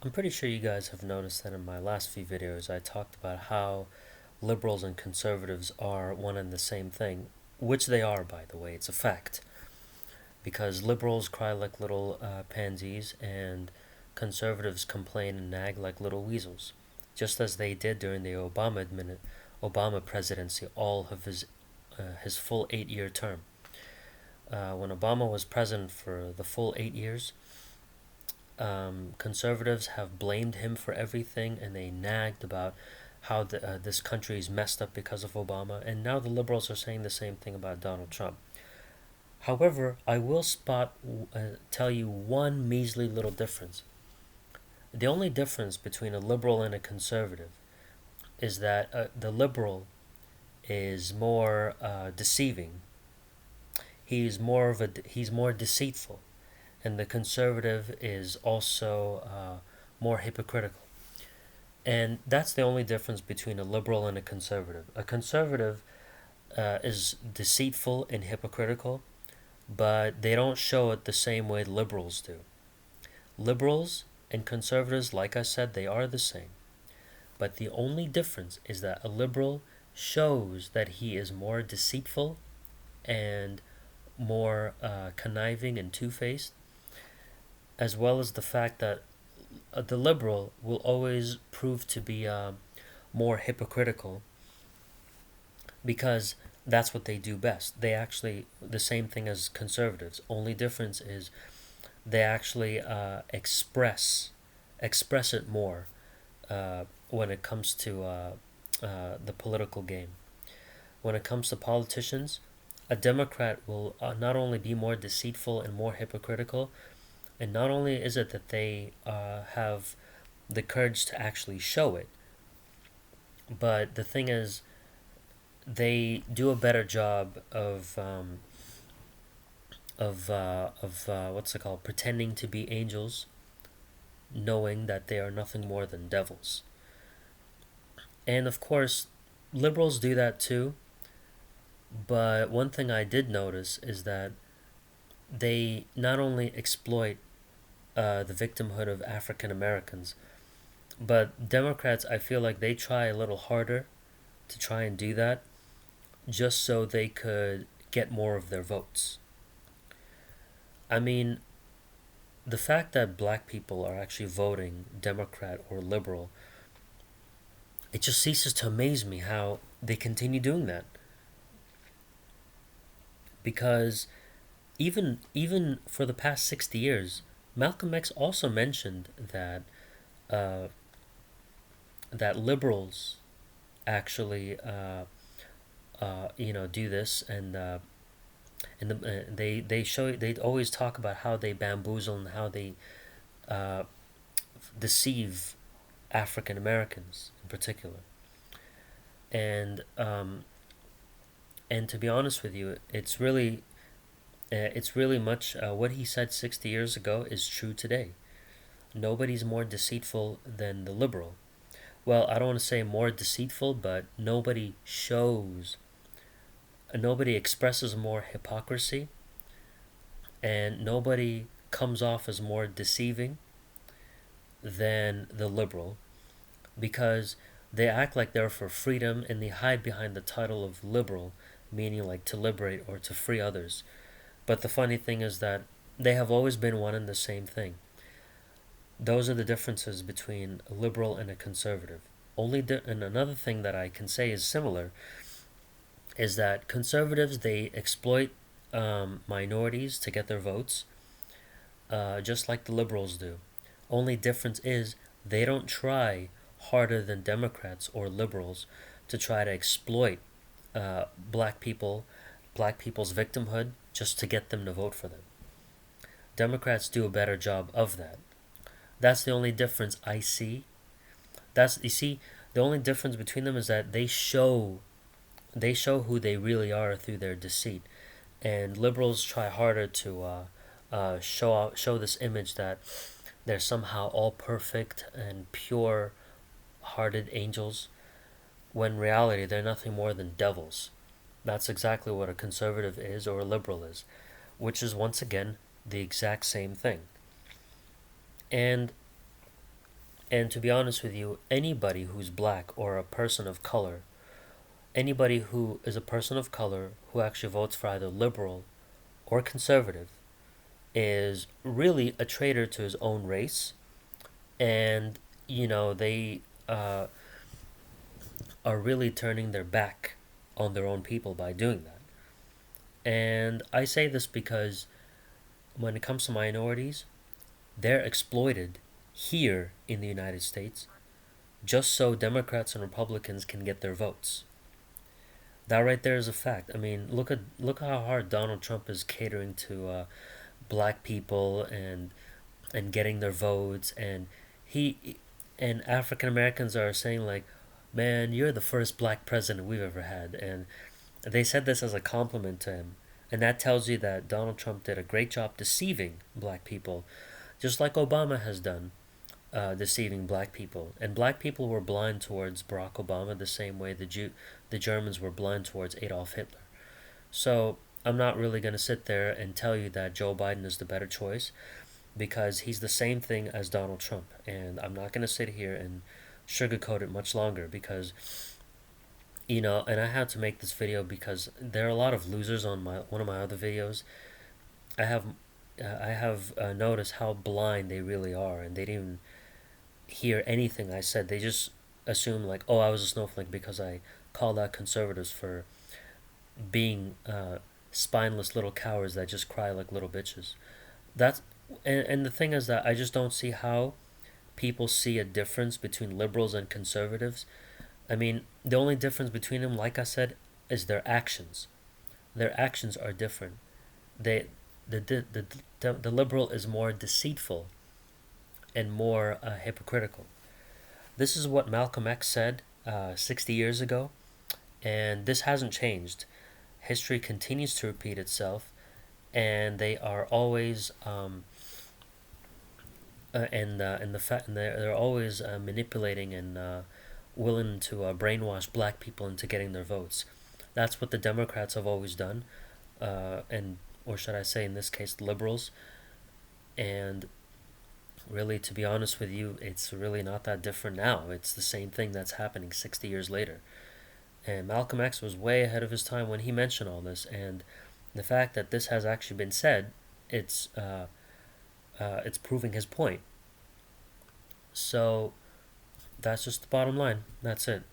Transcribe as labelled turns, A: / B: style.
A: I'm pretty sure you guys have noticed that in my last few videos I talked about how liberals and conservatives are one and the same thing, which they are, by the way, it's a fact. Because liberals cry like little pansies and conservatives complain and nag like little weasels, just as they did during the Obama presidency, all of his full 8 year term. When Obama was president for the full 8 years, conservatives have blamed him for everything, and they nagged about how this country is messed up because of Obama. And now the liberals are saying the same thing about Donald Trump. However, I will tell you one measly little difference. The only difference between a liberal and a conservative is that the liberal is more deceiving. He's more deceitful, and the conservative is also more hypocritical. And that's the only difference between a liberal and a conservative. A conservative is deceitful and hypocritical, but they don't show it the same way liberals do. Liberals and conservatives, like I said, they are the same. But the only difference is that a liberal shows that he is more deceitful and more conniving and two faced, as well as the fact that the liberal will always prove to be more hypocritical because that's what they do best. They actually, the same thing as conservatives, only difference is they actually express it more when it comes to the political game. When it comes to politicians, a Democrat will not only be more deceitful and more hypocritical, and not only is it that they have the courage to actually show it, but the thing is, they do a better job of what's it called, pretending to be angels, knowing that they are nothing more than devils. And of course, liberals do that too. But one thing I did notice is that they not only exploit the victimhood of African Americans, but Democrats, I feel like they try a little harder to try and do that just so they could get more of their votes. I mean, the fact that black people are actually voting Democrat or liberal, it just ceases to amaze me how they continue doing that. Because even for the past 60 years, Malcolm X also mentioned uh, that liberals actually do this, they always talk about how they bamboozle and how they uh, deceive African Americans in particular. And and to be honest with you, it's really much what he said 60 years ago is true today. Nobody's more deceitful than the liberal. Well, I don't want to say more deceitful, but nobody expresses more hypocrisy, and nobody comes off as more deceiving than the liberal because they act like they're for freedom and they hide behind the title of liberal, meaning like to liberate or to free others. But the funny thing is that they have always been one and the same thing. Those are the differences between a liberal and a conservative. And another thing that I can say is similar is that conservatives, they exploit minorities to get their votes, just like the liberals do. Only difference is they don't try harder than Democrats or liberals to try to exploit uh, black people, black people's victimhood, just to get them to vote for them. Democrats do a better job of that. That's the only difference I see. That's you see, the only difference between them is that they show who they really are through their deceit, and liberals try harder to show this image that they're somehow all perfect and pure hearted angels, when in reality they're nothing more than devils. That's exactly what a conservative is or a liberal is, which is once again the exact same thing. And And to be honest with you, anybody who's black or a person of color, anybody who is a person of color who actually votes for either liberal or conservative is really a traitor to his own race. And, they uh, are really turning their back on their own people by doing that. And I say this because when it comes to minorities, they're exploited here in the United States just so Democrats and Republicans can get their votes. That right there is a fact. I mean, look how hard Donald Trump is catering to black people and getting their votes, and he and African Americans are saying like, "Man, you're the first black president we've ever had," and they said this as a compliment to him, and that tells you that Donald Trump did a great job deceiving black people, just like Obama has done, deceiving black people. And black people were blind towards Barack Obama the same way the Germans were blind towards Adolf Hitler. So I'm not really going to sit there and tell you that Joe Biden is the better choice because he's the same thing as Donald Trump. And I'm not going to sit here and sugarcoat it much longer because, and I had to make this video because there are a lot of losers on one of my other videos. I have noticed how blind they really are, and they didn't even hear anything I said. They just assume like, oh, I was a snowflake because I called out conservatives for being spineless little cowards that just cry like little bitches. That's and the thing is that I just don't see how people see a difference between liberals and conservatives. I mean, the only difference between them, like I said, is their actions. Their actions are different. They the liberal is more deceitful and more hypocritical. This is what Malcolm X said 60 years ago, and this hasn't changed. History continues to repeat itself, and they are always and they're always manipulating and willing to brainwash black people into getting their votes. That's what the Democrats have always done, and or should I say, in this case, liberals. And really, to be honest with you, it's really not that different now. It's the same thing that's happening 60 years later. And Malcolm X was way ahead of his time when he mentioned all this. And the fact that this has actually been said, it's it's proving his point. So that's just the bottom line. That's it.